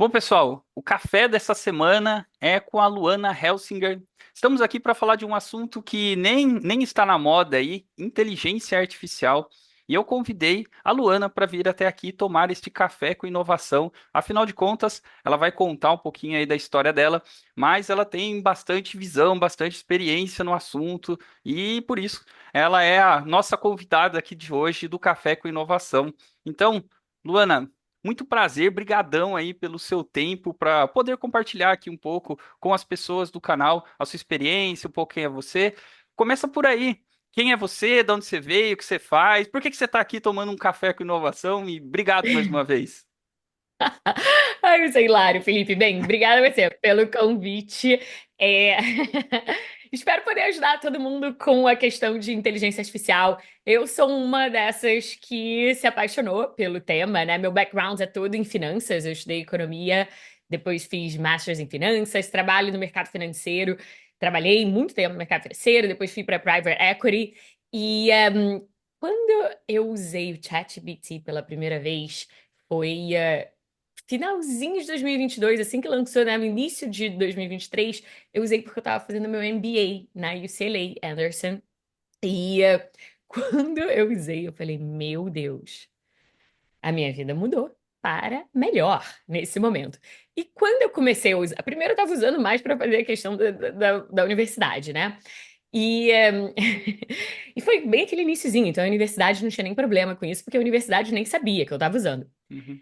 Bom, pessoal, o café dessa semana é com a Luana Helsinger. Estamos aqui para falar de um assunto que nem está na moda aí, inteligência artificial. E eu convidei a Luana para vir até aqui tomar este café com inovação. Afinal de contas, ela vai contar um pouquinho aí da história dela, mas ela tem bastante visão, bastante experiência no assunto e por isso ela é a nossa convidada aqui de hoje do Café com Inovação. Então, Luana, muito prazer, brigadão aí pelo seu tempo para poder compartilhar aqui um pouco com as pessoas do canal a sua experiência, um pouco quem é você. Começa por aí. Quem é você? De onde você veio? O que você faz? Por que que você está aqui tomando um café com inovação? E obrigado mais uma vez. Ai, isso é hilário, Felipe. Bem, obrigada a você pelo convite. É, Espero poder ajudar todo mundo com a questão de inteligência artificial. Eu sou uma dessas que se apaixonou pelo tema, né? Meu background é todo em finanças, eu estudei economia, depois fiz Masters em finanças, trabalho no mercado financeiro, trabalhei muito tempo no mercado financeiro, depois fui para private equity. E quando eu usei o ChatGPT pela primeira vez, foi finalzinho de 2022, assim que lançou, né, no início de 2023, eu usei porque eu tava fazendo meu MBA na UCLA, Anderson. E quando eu usei, eu falei, meu Deus, a minha vida mudou para melhor nesse momento. E quando eu comecei a usar, primeiro eu tava usando mais para fazer a questão da universidade, né? E, e foi bem aquele iniciozinho, então a universidade não tinha nem problema com isso, porque a universidade nem sabia que eu tava usando. Uhum.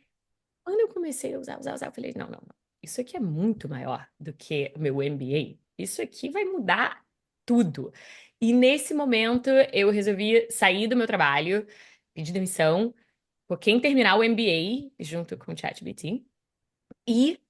Quando eu comecei a usar, eu falei, não, não, não. Isso aqui é muito maior do que o meu MBA. Isso aqui vai mudar tudo. E nesse momento eu resolvi sair do meu trabalho, pedir demissão, foquei em terminar o MBA junto com o ChatGPT e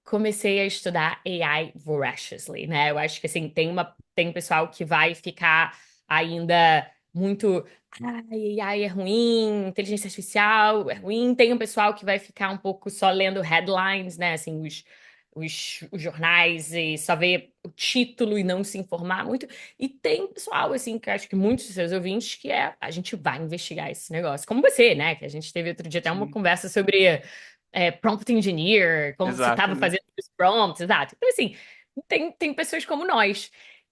comecei a estudar AI voraciously, né? Eu acho que assim, tem um pessoal que vai ficar ainda muito, ai, AI é ruim, inteligência artificial é ruim. Tem um pessoal que vai ficar um pouco só lendo headlines, né? Assim, os jornais e só ver o título e não se informar muito. E tem pessoal, assim, que eu acho que muitos dos seus ouvintes que a gente vai investigar esse negócio. Como você, né? Que a gente teve outro dia até uma Sim, conversa sobre prompt engineer, como você estava exatamente. fazendo os prompts, exato. Então, assim, tem pessoas como nós.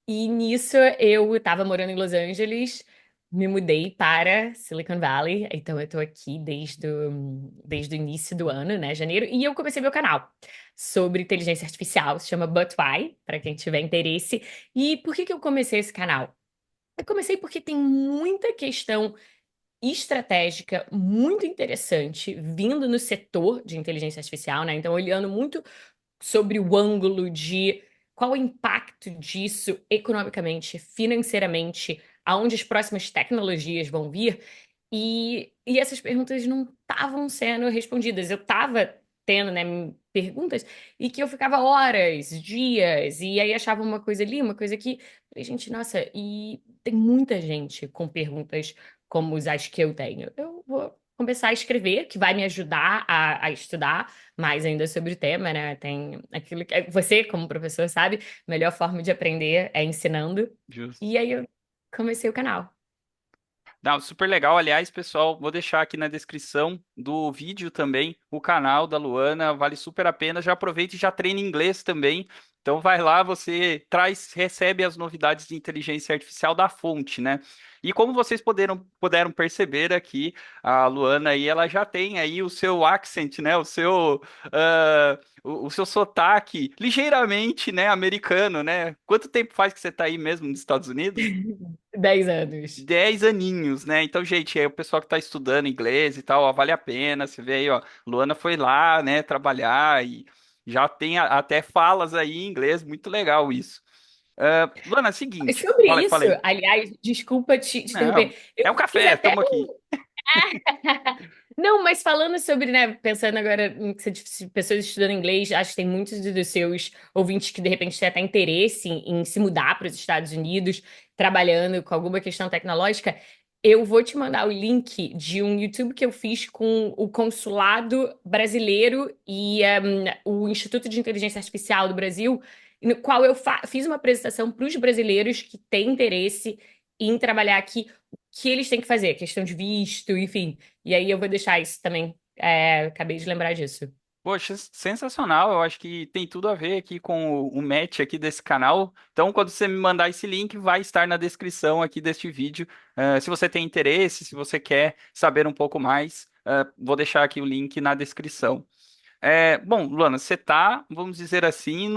E nisso eu estava morando em Los Angeles, me mudei para Silicon Valley, então eu estou aqui desde o início do ano, né, janeiro, e eu comecei meu canal sobre inteligência artificial, se chama But Why, para quem tiver interesse. E por que que eu comecei esse canal? Eu comecei porque tem muita questão estratégica muito interessante vindo no setor de inteligência artificial, né? Então, olhando muito sobre o ângulo de qual o impacto disso economicamente, financeiramente, aonde as próximas tecnologias vão vir. E essas perguntas não estavam sendo respondidas. Eu estava tendo, né, perguntas e que eu ficava horas, dias, e aí achava uma coisa ali, uma coisa aqui. Falei, gente, nossa, e tem muita gente com perguntas como as que eu tenho. Eu vou começar a escrever, que vai me ajudar a estudar mais ainda sobre o tema, né? Tem aquilo que você, como professor, sabe, a melhor forma de aprender é ensinando. Justo. E aí eu comecei o canal. Não, super legal. Aliás, pessoal, vou deixar aqui na descrição do vídeo também o canal da Luana. Vale super a pena. Já aproveita e já treina inglês também. Então vai lá, você traz, recebe as novidades de inteligência artificial da fonte, né? E como vocês puderam perceber aqui, a Luana aí, ela já tem aí o seu accent, né? O seu sotaque ligeiramente, né, americano, né? Quanto tempo faz que você está aí mesmo nos Estados Unidos? 10 anos. 10 aninhos, né? Então, gente, aí o pessoal que tá estudando inglês e tal, ó, vale a pena. Você vê aí, ó, Luana foi lá, né, trabalhar e já tem até falas aí em inglês, muito legal isso. Luana, é o seguinte, Sobre isso, falei. aliás, desculpa te Não, interromper, é eu um fiz café, até estamos aqui. Não, mas falando sobre, né, pensando agora em que você disse pessoas estudando inglês, acho que tem muitos dos seus ouvintes que de repente têm até interesse em se mudar para os Estados Unidos, trabalhando com alguma questão tecnológica. Eu vou te mandar o link de um YouTube que eu fiz com o Consulado Brasileiro e o Instituto de Inteligência Artificial do Brasil, no qual eu fiz uma apresentação para os brasileiros que têm interesse em trabalhar aqui, o que eles têm que fazer, questão de visto, enfim. E aí eu vou deixar isso também. Acabei de lembrar disso. Poxa, sensacional. Eu acho que tem tudo a ver aqui com o match aqui desse canal. Então, quando você me mandar esse link, vai estar na descrição aqui deste vídeo. Se você tem interesse, se você quer saber um pouco mais, vou deixar aqui o link na descrição. Bom, Luana, você tá, vamos dizer assim,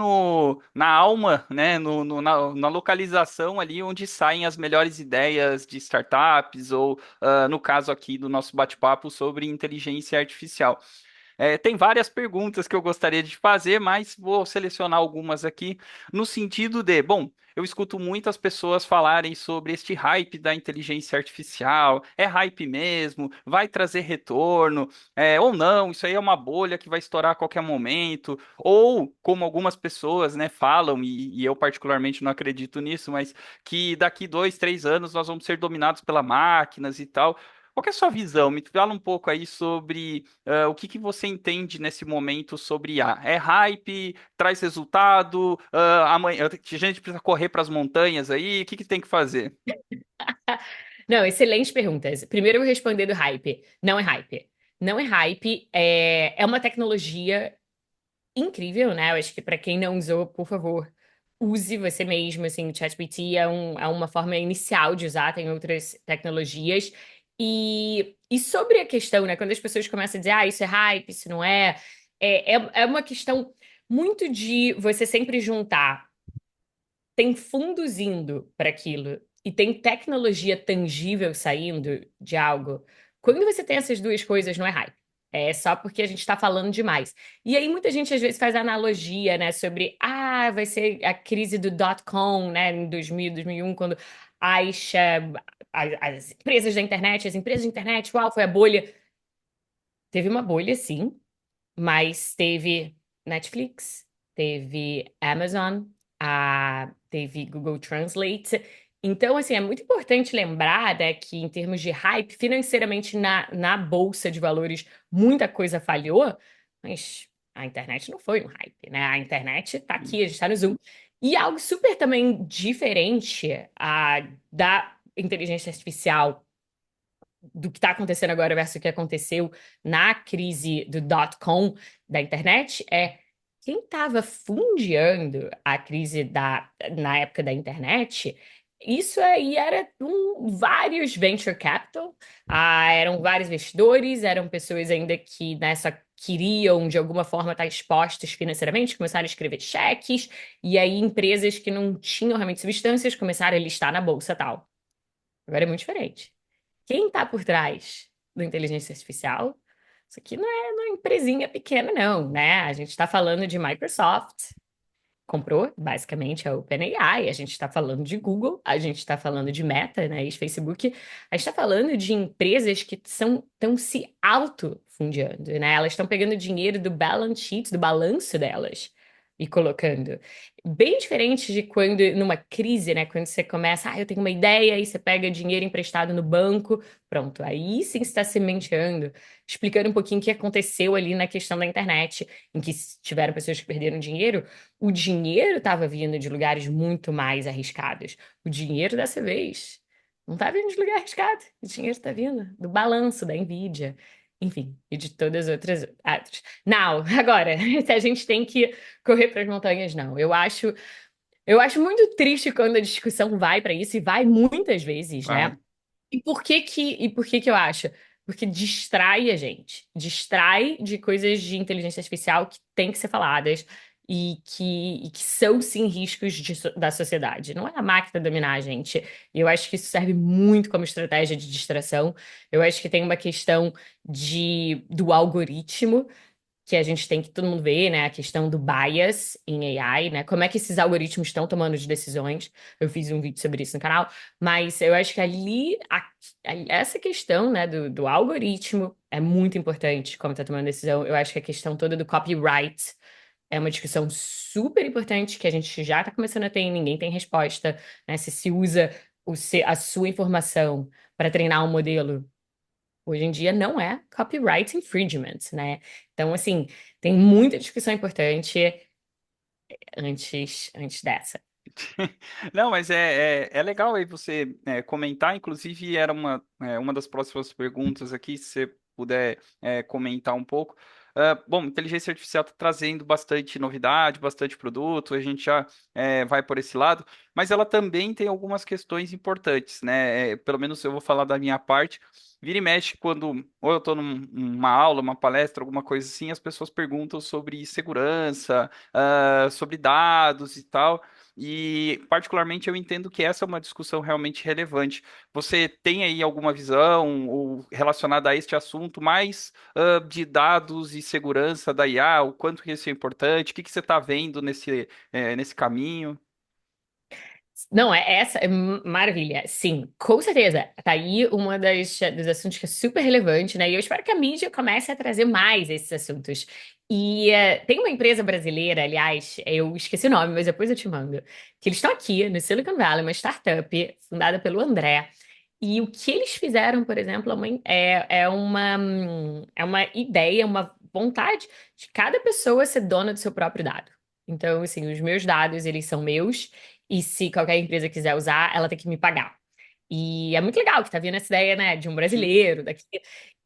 na alma, né, na localização ali onde saem as melhores ideias de startups ou, no caso aqui do nosso bate-papo sobre inteligência artificial. Tem várias perguntas que eu gostaria de fazer, mas vou selecionar algumas aqui no sentido de, bom, eu escuto muitas pessoas falarem sobre este hype da inteligência artificial, é hype mesmo, vai trazer retorno, ou não, isso aí é uma bolha que vai estourar a qualquer momento, ou como algumas pessoas, né, falam, e eu particularmente não acredito nisso, mas que daqui 2, 3 anos nós vamos ser dominados pelas máquinas e tal. Qual que é a sua visão? Me fala um pouco aí sobre o que que você entende nesse momento sobre IA? É hype? Traz resultado? Amanhã, a gente precisa correr para as montanhas aí? O que que tem que fazer? Não, excelentes perguntas. Primeiro, eu vou responder do hype. Não é hype. Não é hype, é uma tecnologia incrível, né? Eu acho que para quem não usou, por favor, use você mesmo. Assim, o ChatGPT é uma forma inicial de usar, tem outras tecnologias. E sobre a questão, né? Quando as pessoas começam a dizer, isso é hype, isso não é, é uma questão muito de você sempre juntar. Tem fundos indo para aquilo e tem tecnologia tangível saindo de algo. Quando você tem essas duas coisas, não é hype. É só porque a gente está falando demais. E aí muita gente às vezes faz analogia, né, sobre vai ser a crise do dot-com, né, em 2000, 2001, quando as, as empresas da internet, as empresas da internet, uau, foi a bolha. Teve uma bolha, sim, mas teve Netflix, teve Amazon, teve Google Translate. Então, assim, é muito importante lembrar, né, que em termos de hype, financeiramente na bolsa de valores, muita coisa falhou, mas a internet não foi um hype, né? A internet está aqui, a gente está no Zoom. E algo super também diferente da inteligência artificial do que está acontecendo agora versus o que aconteceu na crise do dot-com da internet quem estava fundeando a crise na época da internet. Isso aí era vários venture capital, eram vários investidores, eram pessoas ainda que nessa queriam de alguma forma estar expostas financeiramente, começaram a escrever cheques, e aí empresas que não tinham realmente substâncias começaram a listar na bolsa tal. Agora é muito diferente. Quem está por trás da inteligência artificial? Isso aqui não é uma empresinha pequena, não, né? A gente está falando de Microsoft, comprou basicamente a OpenAI, a gente está falando de Google, a gente está falando de Meta, né, ex-Facebook, a gente está falando de empresas que estão se autofundiando, né? Elas estão pegando dinheiro do balance sheet, do balanço delas. E colocando. Bem diferente de quando, numa crise, né? Quando você começa, eu tenho uma ideia, e você pega dinheiro emprestado no banco, pronto. Aí sim está sementeando, explicando um pouquinho o que aconteceu ali na questão da internet, em que tiveram pessoas que perderam dinheiro, o dinheiro estava vindo de lugares muito mais arriscados. O dinheiro dessa vez não está vindo de lugar arriscado. O dinheiro está vindo do balanço da Nvidia. Enfim, e de todas as outras. Não, agora, se a gente tem que correr para as montanhas, não. Eu acho muito triste quando a discussão vai para isso, e vai muitas vezes, né? Vai. E por que que eu acho? Porque distrai a gente. Distrai de coisas de inteligência artificial que têm que ser faladas e que são, sim, riscos da sociedade. Não é a máquina dominar a gente. E eu acho que isso serve muito como estratégia de distração. Eu acho que tem uma questão do algoritmo que a gente tem que todo mundo ver, né? A questão do bias em AI, né? Como é que esses algoritmos estão tomando as decisões. Eu fiz um vídeo sobre isso no canal, mas eu acho que essa questão, né, do algoritmo é muito importante como está tomando decisão. Eu acho que a questão toda do copyright é uma discussão super importante que a gente já está começando a ter e ninguém tem resposta, né? Se usa a sua informação para treinar um modelo. Hoje em dia não é copyright infringement, né? Então, assim, tem muita discussão importante antes dessa. Não, mas é legal aí você comentar. Inclusive, era uma das próximas perguntas aqui, se você puder comentar um pouco. Bom, inteligência artificial está trazendo bastante novidade, bastante produto, a gente já vai por esse lado, mas ela também tem algumas questões importantes, né? Pelo menos eu vou falar da minha parte. Vira e mexe, quando ou eu estou numa aula, uma palestra, alguma coisa assim, as pessoas perguntam sobre segurança, sobre dados e tal. E, particularmente, eu entendo que essa é uma discussão realmente relevante. Você tem aí alguma visão ou relacionada a este assunto mais de dados e segurança da IA, o quanto que isso é importante, o que que você está vendo nesse caminho? Não, é essa, maravilha. Sim, com certeza. Tá aí uma dos assuntos que é super relevante, né? E eu espero que a mídia comece a trazer mais esses assuntos. E tem uma empresa brasileira, aliás, eu esqueci o nome, mas depois eu te mando, que eles estão aqui no Silicon Valley, uma startup fundada pelo André. E o que eles fizeram, por exemplo, é uma ideia, uma vontade de cada pessoa ser dona do seu próprio dado. Então, assim, os meus dados, eles são meus. E se qualquer empresa quiser usar, ela tem que me pagar. E é muito legal que tá vindo essa ideia, né, de um Sim. brasileiro daqui.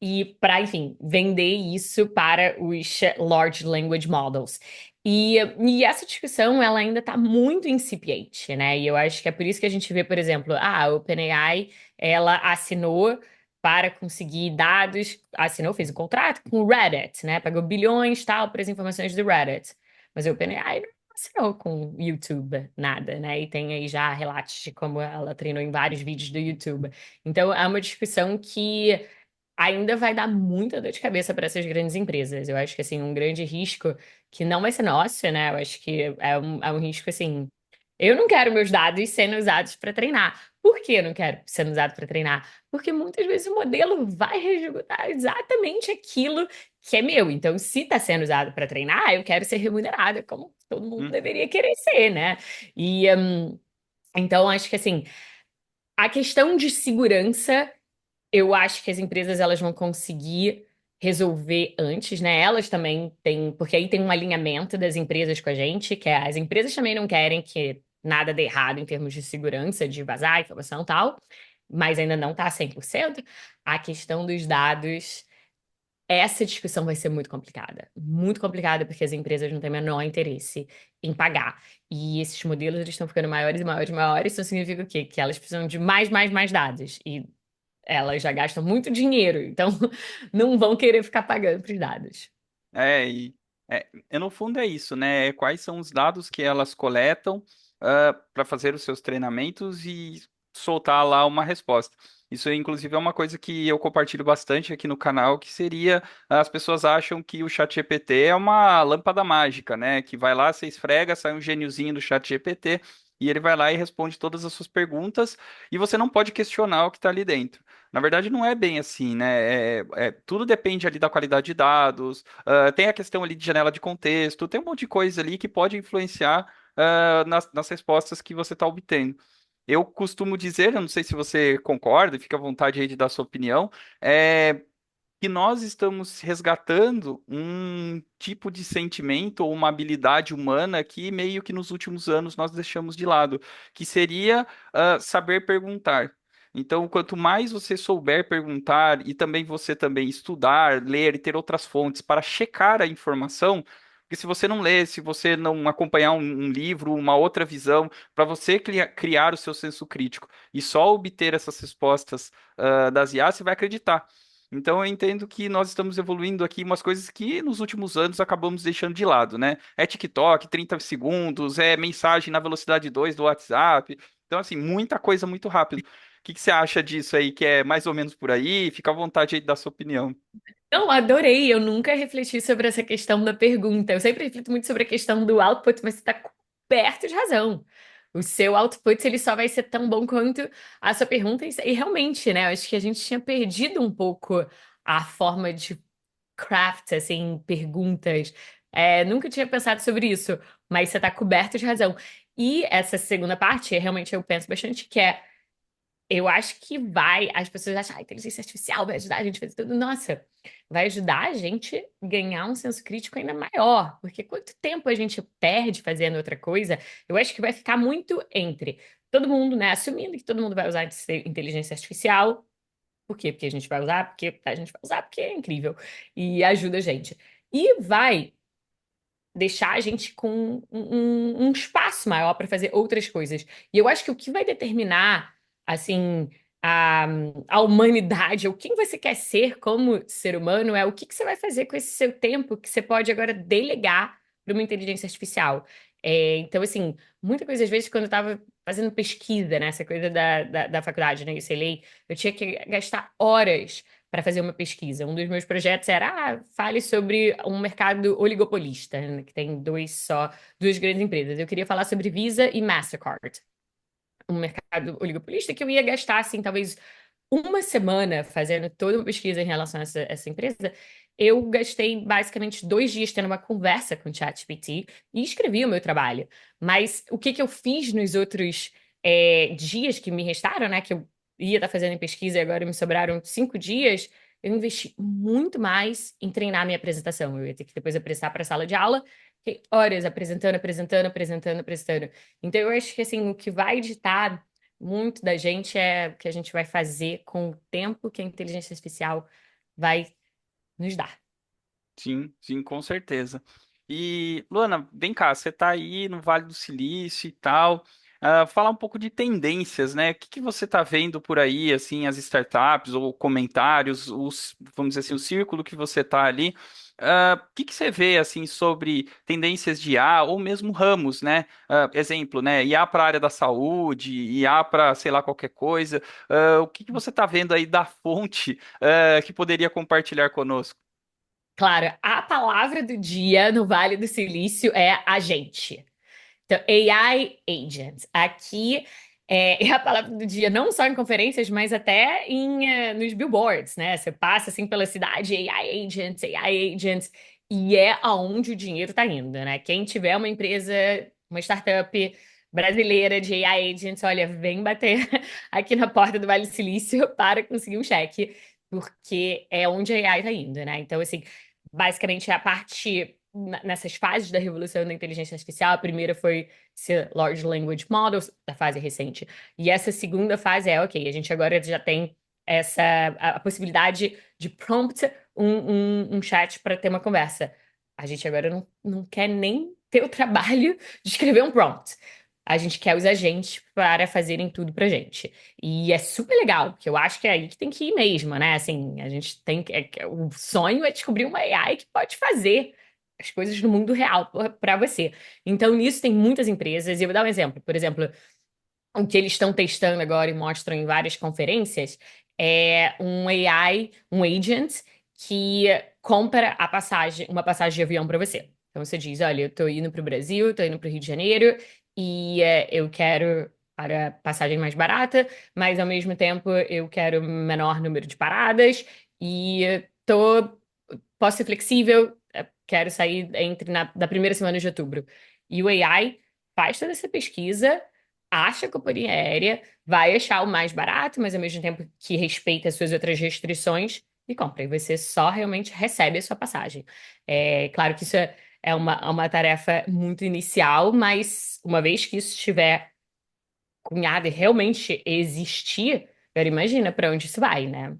E para, enfim, vender isso para os large language models. E essa discussão, ela ainda está muito incipiente, né? E eu acho que é por isso que a gente vê, por exemplo, a OpenAI, ela assinou para conseguir dados, assinou, fez um contrato com o Reddit, né? Pagou bilhões, tal, para as informações do Reddit. Mas a OpenAI assinou com o YouTube, nada, né? E tem aí já relatos de como ela treinou em vários vídeos do YouTube. Então, é uma discussão que ainda vai dar muita dor de cabeça para essas grandes empresas. Eu acho que, assim, um grande risco que não vai ser nosso, né? Eu acho que é um risco, assim. Eu não quero meus dados sendo usados para treinar. Por que eu não quero sendo usado para treinar? Porque muitas vezes o modelo vai executar exatamente aquilo que é meu. Então, se está sendo usado para treinar, eu quero ser remunerada, como todo mundo Uhum. deveria querer ser, né? E então, acho que assim, a questão de segurança eu acho que as empresas elas vão conseguir resolver antes, né? Elas também têm, porque aí tem um alinhamento das empresas com a gente, que é, as empresas também não querem que nada dê errado em termos de segurança, de vazar informação e tal, mas ainda não está 100%. A questão dos dados, essa discussão vai ser muito complicada porque as empresas não têm o menor interesse em pagar. E esses modelos eles estão ficando maiores e maiores e maiores, isso significa o quê? Que elas precisam de mais dados. E elas já gastam muito dinheiro, então não vão querer ficar pagando para os dados. No fundo é isso, né? Quais são os dados que elas coletam para fazer os seus treinamentos e soltar lá uma resposta. Isso, inclusive, é uma coisa que eu compartilho bastante aqui no canal, que seria, as pessoas acham que o ChatGPT é uma lâmpada mágica, né? Que vai lá, você esfrega, sai um gêniozinho do ChatGPT e ele vai lá e responde todas as suas perguntas e você não pode questionar o que está ali dentro. Na verdade, não é bem assim, né? Tudo depende ali da qualidade de dados, tem a questão ali de janela de contexto, tem um monte de coisa ali que pode influenciar nas respostas que você está obtendo. Eu costumo dizer, eu não sei se você concorda, fica à vontade aí de dar sua opinião, que nós estamos resgatando um tipo de sentimento ou uma habilidade humana que meio que nos últimos anos nós deixamos de lado, que seria saber perguntar. Então, quanto mais você souber perguntar e também você também estudar, ler e ter outras fontes para checar a informação, porque se você não ler, se você não acompanhar um livro, uma outra visão, para você criar o seu senso crítico e só obter essas respostas das IA, você vai acreditar. Então eu entendo que nós estamos evoluindo aqui umas coisas que nos últimos anos acabamos deixando de lado, né? É TikTok, 30 segundos, é mensagem na velocidade 2 do WhatsApp. Então, assim, muita coisa muito rápido. O que que você acha disso aí, que é mais ou menos por aí? Fica à vontade aí de dar sua opinião. Não, adorei. Eu nunca refleti sobre essa questão da pergunta. Eu sempre reflito muito sobre a questão do output, mas você está coberto de razão. O seu output ele só vai ser tão bom quanto a sua pergunta. E realmente, né? Eu acho que a gente tinha perdido um pouco a forma de craft, assim, perguntas. Nunca tinha pensado sobre isso, mas você está coberto de razão. E essa segunda parte, realmente eu penso bastante que é. Eu acho que as pessoas acham, a inteligência artificial vai ajudar a gente a fazer tudo. Nossa, vai ajudar a gente a ganhar um senso crítico ainda maior, porque quanto tempo a gente perde fazendo outra coisa, eu acho que vai ficar muito entre todo mundo, né, assumindo que todo mundo vai usar inteligência artificial. Por quê? Porque a gente vai usar, porque a gente vai usar, porque é incrível e ajuda a gente. e vai deixar a gente com um espaço maior para fazer outras coisas. E eu acho que o que vai determinar, assim, a, a humanidade, ou quem você quer ser como ser humano, é o que você vai fazer com esse seu tempo que você pode agora delegar para uma inteligência artificial. Então, assim, muita coisa, às vezes, quando eu estava fazendo pesquisa, né, essa coisa da faculdade, né, UCLA, eu tinha que gastar horas para fazer uma pesquisa. Um dos meus projetos era, fale sobre um mercado oligopolista, né, que tem duas grandes empresas. Eu queria falar sobre Visa e Mastercard, um mercado oligopolista que eu ia gastar, assim, talvez uma semana fazendo toda uma pesquisa em relação a essa empresa. Eu gastei basicamente 2 dias tendo uma conversa com o ChatGPT e escrevi o meu trabalho. Mas o que que eu fiz nos outros dias que me restaram, né? Que eu ia estar fazendo em pesquisa e agora me sobraram 5 dias. Eu investi muito mais em treinar minha apresentação. Eu ia ter que depois apresentar para a sala de aula. Fiquei horas apresentando, apresentando, apresentando, apresentando. Então, eu acho que assim, o que vai ditar muito da gente é o que a gente vai fazer com o tempo que a inteligência artificial vai nos dar. Sim, sim, com certeza. E, Luana, vem cá, você está aí no Vale do Silício e tal. Falar um pouco de tendências, né? O que que você está vendo por aí, assim, as startups ou comentários, vamos dizer assim, o círculo que você está ali. O que que você vê, assim, sobre tendências de IA ou mesmo ramos, né? Exemplo, né? IA para a área da saúde, IA para, sei lá, qualquer coisa. O que que você está vendo aí da fonte, que poderia compartilhar conosco? Claro, a palavra do dia no Vale do Silício é agente. Então, AI agent. Aqui é a palavra do dia, não só em conferências, mas até nos billboards, né? Você passa assim pela cidade, AI agents, AI agents, e é aonde o dinheiro está indo, né? Quem tiver uma empresa, uma startup brasileira de AI agents, olha, vem bater aqui na porta do Vale do Silício para conseguir um cheque, porque é onde a AI está indo, né? Então, assim, basicamente é a parte nessas fases da revolução da inteligência artificial. A primeira foi ser Large Language Models, da fase recente. E essa segunda fase é, ok, a gente agora já tem a possibilidade de prompt um chat para ter uma conversa. A gente agora não quer nem ter o trabalho de escrever um prompt. A gente quer os agentes para fazerem tudo pra gente. E é super legal, porque eu acho que é aí que tem que ir mesmo, né? Assim, a gente tem que. O sonho é descobrir uma AI que pode fazer as coisas no mundo real para você. Então, nisso tem muitas empresas, e eu vou dar um exemplo. Por exemplo, o que eles estão testando agora e mostram em várias conferências é um AI, um agent, que compra uma passagem de avião para você. Então você diz: olha, eu estou indo para o Brasil, estou indo para o Rio de Janeiro e eu quero para passagem mais barata, mas ao mesmo tempo eu quero menor número de paradas e posso ser flexível, quero sair da primeira semana de outubro. E o AI faz toda essa pesquisa, acha a companhia aérea, vai achar o mais barato, mas ao mesmo tempo que respeita as suas outras restrições e compra. E você só realmente recebe a sua passagem. É claro que isso é uma tarefa muito inicial, mas uma vez que isso estiver cunhado e realmente existir, agora imagina para onde isso vai, né?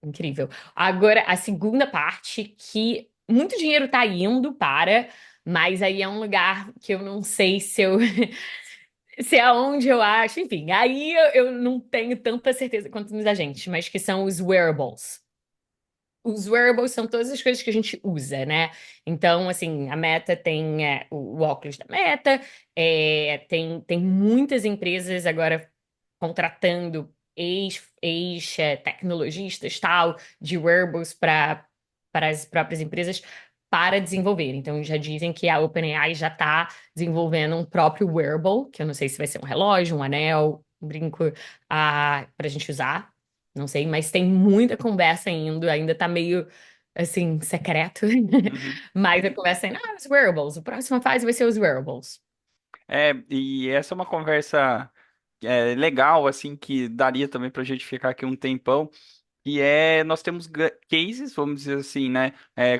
Incrível. Agora, a segunda parte, que muito dinheiro tá indo para, mas aí é um lugar que eu não sei se eu se é onde eu acho, enfim, aí eu não tenho tanta certeza quanto nos agentes, mas que são os wearables. Os wearables são todas as coisas que a gente usa, né? Então, assim, a Meta tem o óculos da Meta, tem muitas empresas agora contratando tecnologistas, tal, de wearables para as próprias empresas para desenvolver. Então, já dizem que a OpenAI já está desenvolvendo um próprio wearable, que eu não sei se vai ser um relógio, um anel, um brinco, para a gente usar. Não sei, mas tem muita conversa indo, ainda tá meio assim, secreto. Uhum. Mas a conversa ainda, os wearables, a próxima fase vai ser os wearables. E essa é uma conversa legal, assim, que daria também para a gente ficar aqui um tempão. que é, nós temos cases, vamos dizer assim, né?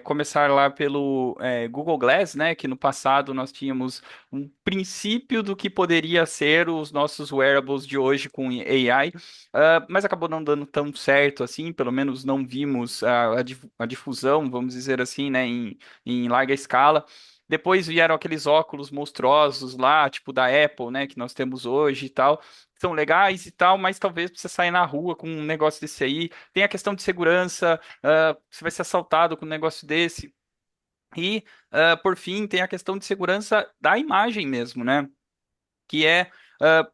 Começar lá pelo Google Glass, né? Que no passado nós tínhamos um princípio do que poderia ser os nossos wearables de hoje com AI, mas acabou não dando tão certo assim, pelo menos não vimos a difusão, vamos dizer assim, né? Em larga escala. Depois vieram aqueles óculos monstruosos lá, tipo da Apple, né? Que nós temos hoje e tal, são legais e tal, mas talvez pra você sair na rua com um negócio desse aí. Tem a questão de segurança, você vai ser assaltado com um negócio desse. E, por fim, tem a questão de segurança da imagem mesmo, né? Que é,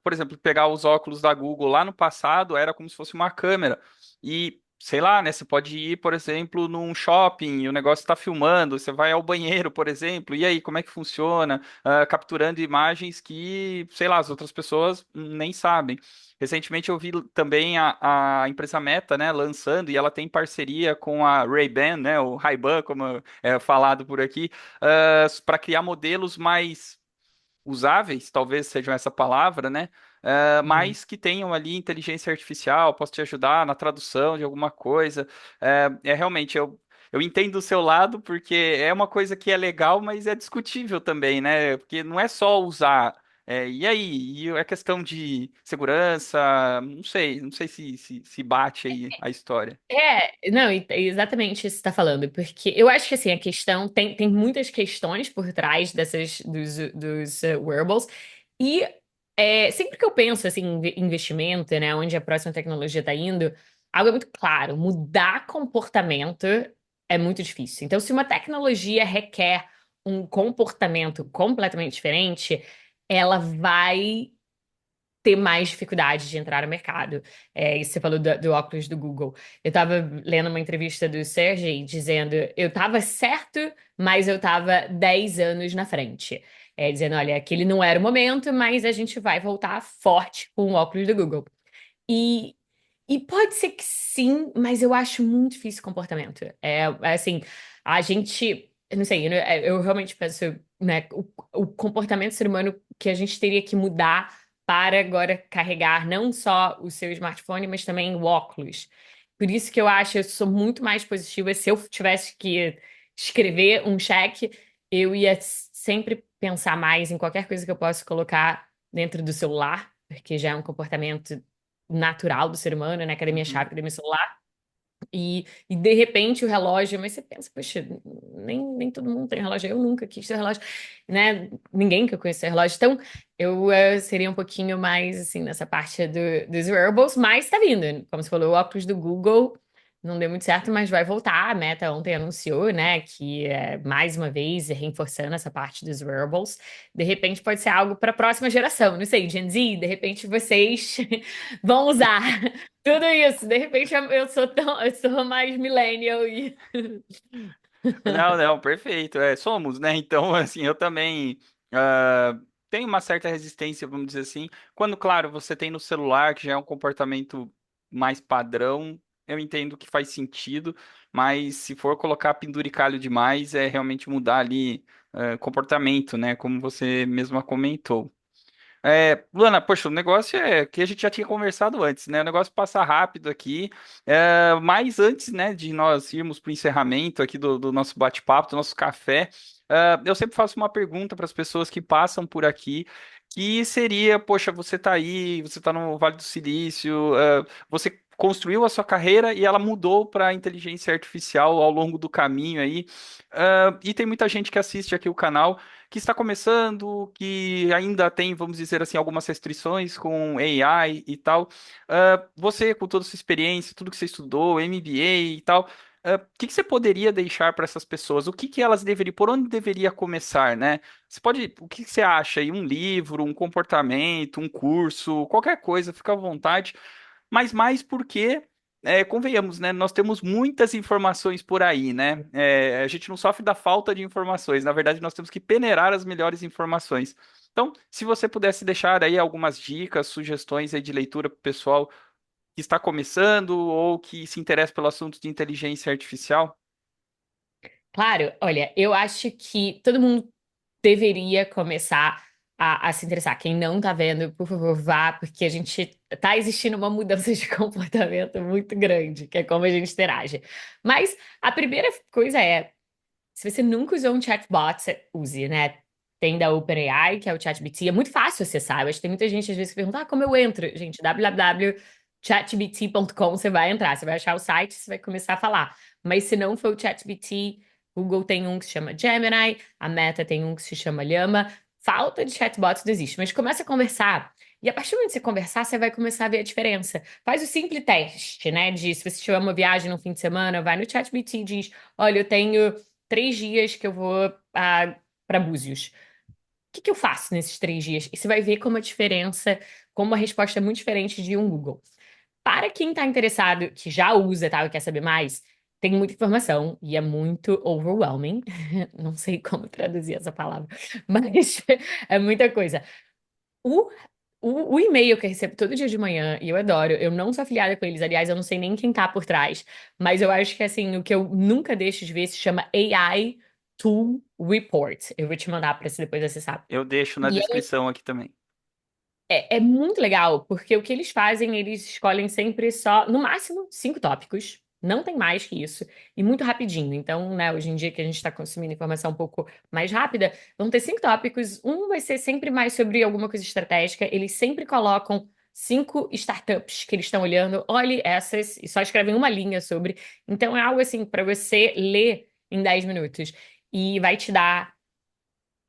por exemplo, pegar os óculos da Google lá no passado era como se fosse uma câmera. E, sei lá, né? Você pode ir, por exemplo, num shopping e o negócio está filmando, você vai ao banheiro, por exemplo, e aí, como é que funciona? Capturando imagens que, sei lá, as outras pessoas nem sabem. Recentemente eu vi também a empresa Meta, né, lançando, e ela tem parceria com a Ray-Ban, né, o Ray-Ban, como é falado por aqui, para criar modelos mais usáveis, talvez sejam essa palavra, né? Uhum. Mas que tenham ali inteligência artificial, posso te ajudar na tradução de alguma coisa. Realmente, eu entendo o seu lado, porque é uma coisa que é legal, mas é discutível também, né? Porque não é só usar. E aí? E é questão de segurança, não sei se bate aí a história. Não, exatamente isso que você está falando, porque eu acho que assim, a questão tem muitas questões por trás dos wearables, e sempre que eu penso assim, em investimento, né, onde a próxima tecnologia está indo, algo é muito claro, mudar comportamento é muito difícil. Então, se uma tecnologia requer um comportamento completamente diferente, ela vai ter mais dificuldade de entrar no mercado. Isso você falou do óculos do Google. Eu estava lendo uma entrevista do Sergey dizendo, eu estava certo, mas eu estava 10 anos na frente. Dizendo, olha, aquele não era o momento, mas a gente vai voltar forte com o óculos do Google. E, e pode ser que sim, mas eu acho muito difícil o comportamento. Assim, a gente, eu não sei, eu realmente penso, né, o comportamento do ser humano que a gente teria que mudar para agora carregar não só o seu smartphone, mas também o óculos. Por isso que eu acho, eu sou muito mais positiva. Se eu tivesse que escrever um cheque, eu ia sempre pensar mais em qualquer coisa que eu possa colocar dentro do celular, porque já é um comportamento natural do ser humano, né? Cadê minha Uhum. chave, cadê meu celular? E de repente o relógio, mas você pensa, poxa, nem todo mundo tem relógio, eu nunca quis ter relógio, né? Ninguém que eu conheço tem relógio, então eu seria um pouquinho mais assim nessa parte dos wearables, mas tá vindo, como você falou, o óculos do Google não deu muito certo, mas vai voltar. A Meta ontem anunciou, né, que mais uma vez reforçando essa parte dos wearables. De repente pode ser algo para a próxima geração, não sei, Gen Z, de repente vocês vão usar. Tudo isso, de repente eu sou mais millennial e Não, não, perfeito. Somos, né? Então, assim, eu também tenho uma certa resistência, vamos dizer assim. Quando, claro, você tem no celular, que já é um comportamento mais padrão, eu entendo que faz sentido, mas se for colocar penduricalho demais, é realmente mudar ali comportamento, né? Como você mesma comentou. Luana, poxa, o negócio é que a gente já tinha conversado antes, né? O negócio passa rápido aqui, mas antes, né, de nós irmos para o encerramento aqui do nosso bate-papo, do nosso café, eu sempre faço uma pergunta para as pessoas que passam por aqui, que seria, poxa, você tá aí, você tá no Vale do Silício, você construiu a sua carreira e ela mudou para inteligência artificial ao longo do caminho aí, e tem muita gente que assiste aqui o canal que está começando, que ainda tem, vamos dizer assim, algumas restrições com AI e tal. Você, com toda a sua experiência, tudo que você estudou, MBA e tal, o que que você poderia deixar para essas pessoas? O que que elas deveriam, por onde deveria começar, né? Você pode, o que que você acha aí? Um livro, um comportamento, um curso, qualquer coisa, fica à vontade, mas mais porque, convenhamos, né? Nós temos muitas informações por aí, né? A gente não sofre da falta de informações, na verdade, nós temos que peneirar as melhores informações. Então, se você pudesse deixar aí algumas dicas, sugestões aí de leitura para o pessoal que está começando ou que se interessa pelo assunto de inteligência artificial. claro, olha, eu acho que todo mundo deveria começar a se interessar. Quem não tá vendo, por favor, vá, porque a gente tá existindo uma mudança de comportamento muito grande, que é como a gente interage. Mas a primeira coisa é, se você nunca usou um chatbot, você use, né? Tem da OpenAI, que é o ChatGPT, é muito fácil acessar. Eu acho que tem muita gente às vezes que pergunta, como eu entro? Gente, www.chatgpt.com, você vai entrar, você vai achar o site, você vai começar a falar. Mas se não for o ChatGPT, Google tem um que se chama Gemini, a Meta tem um que se chama Llama. Falta de chatbots não existe, mas começa a conversar. E a partir do momento que você conversar, você vai começar a ver a diferença. Faz o simples teste, né? De se você tiver uma viagem no fim de semana, vai no ChatGPT e diz: Olha, eu tenho 3 dias que eu vou para Búzios. O que que eu faço nesses 3 dias? E você vai ver como a diferença, como a resposta é muito diferente de um Google. Para quem está interessado, que já usa, tá, e quer saber mais, tem muita informação e é muito overwhelming. Não sei como traduzir essa palavra, mas é muita coisa. O, o e-mail que eu recebo todo dia de manhã, e eu adoro, eu não sou afiliada com eles, aliás, eu não sei nem quem tá por trás, mas eu acho que assim, o que eu nunca deixo de ver se chama AI Tool Report. Eu vou te mandar para você depois acessar. Eu deixo na E descrição aqui também. é muito legal, porque o que eles fazem, eles escolhem sempre só, no máximo, 5 tópicos. Não tem mais que isso. E muito rapidinho. Então, né, hoje em dia que a gente está consumindo informação um pouco mais rápida, vão ter 5 tópicos. Um vai ser sempre mais sobre alguma coisa estratégica. Eles sempre colocam 5 startups que eles estão olhando. Olhe essas, e só escrevem uma linha sobre. Então, é algo assim para você ler em 10 minutos. E vai te dar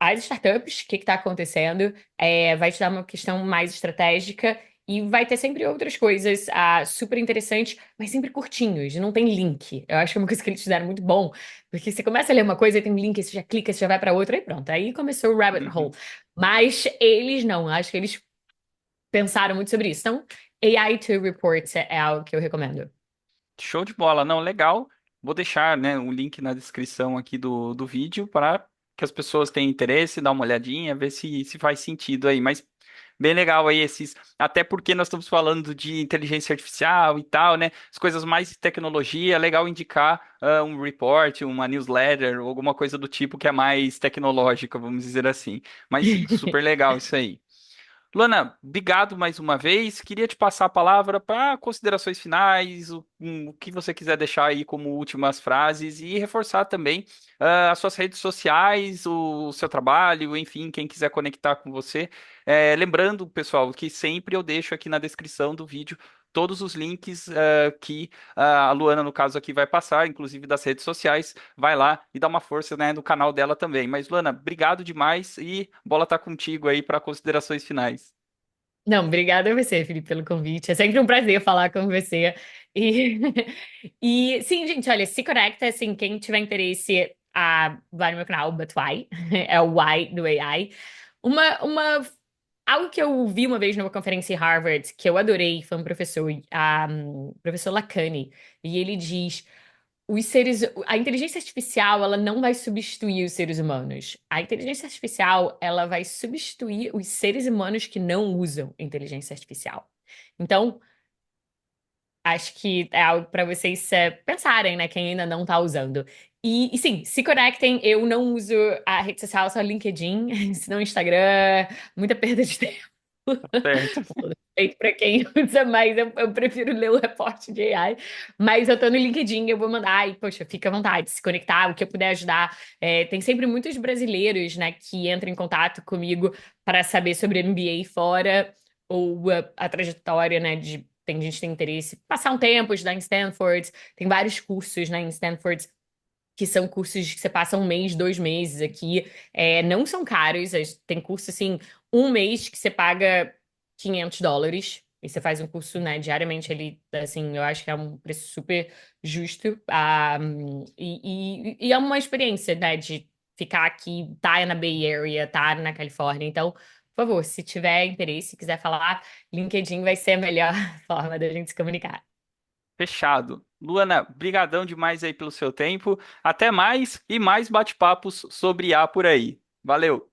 as startups, o que está acontecendo, vai te dar uma questão mais estratégica e vai ter sempre outras coisas super interessantes, mas sempre curtinhos, não tem link. Eu acho que é uma coisa que eles fizeram muito bom, porque você começa a ler uma coisa e tem um link, você já clica, você já vai para outra e pronto. Aí começou o rabbit hole. Mas eles não, acho que eles pensaram muito sobre isso. Então, AI to Reports é algo que eu recomendo. Show de bola, não, legal. Vou deixar, né, um link na descrição aqui do vídeo para que as pessoas tenham interesse, dar uma olhadinha, ver se faz sentido aí. Mas bem legal aí esses, até porque nós estamos falando de inteligência artificial e tal, né? As coisas mais de tecnologia, é legal indicar um report, uma newsletter, ou alguma coisa do tipo que é mais tecnológica, vamos dizer assim. Mas sim, super legal isso aí. Luana, obrigado mais uma vez. Queria te passar a palavra para considerações finais, o que você quiser deixar aí como últimas frases e reforçar também as suas redes sociais, o seu trabalho, enfim, quem quiser conectar com você. Lembrando, pessoal, que sempre eu deixo aqui na descrição do vídeo todos os links que a Luana, no caso aqui, vai passar, inclusive das redes sociais. Vai lá e dá uma força, né, no canal dela também. Mas, Luana, obrigado demais e bola tá contigo aí para considerações finais. Não, obrigada a você, Felipe, pelo convite. É sempre um prazer falar com você. E, e sim, gente, olha, se conecta, assim, quem tiver interesse, vai no meu canal, But Why, é o Why do AI. Algo que eu vi uma vez numa conferência em Harvard, que eu adorei, foi um professor, professor Lacanni, e ele diz a inteligência artificial, ela não vai substituir os seres humanos. A inteligência artificial, ela vai substituir os seres humanos que não usam inteligência artificial. Então, acho que é algo para vocês pensarem, né? Quem ainda não está usando. E sim, se conectem. Eu não uso a rede social, só LinkedIn, senão Instagram, muita perda de tempo. Certo. Com todo respeito para quem usa mais, eu prefiro ler o reporte de AI. Mas eu tô no LinkedIn, eu vou mandar e, poxa, fica à vontade, se conectar, o que eu puder ajudar. Tem sempre muitos brasileiros, né, que entram em contato comigo para saber sobre MBA fora ou a trajetória, né, de tem gente que tem interesse, passar um tempo, estudar em Stanford, tem vários cursos, né, em Stanford que são cursos que você passa um mês, 2 meses aqui, não são caros, tem curso assim, um mês que você paga US$ 500 e você faz um curso, né, diariamente ali, assim, eu acho que é um preço super justo, e é uma experiência, né, de ficar aqui, tá na Bay Area, tá na Califórnia, então, por favor, se tiver interesse, quiser falar, LinkedIn vai ser a melhor forma da gente se comunicar. Fechado. Luana, brigadão demais aí pelo seu tempo. Até mais e mais bate-papos sobre IA por aí. Valeu!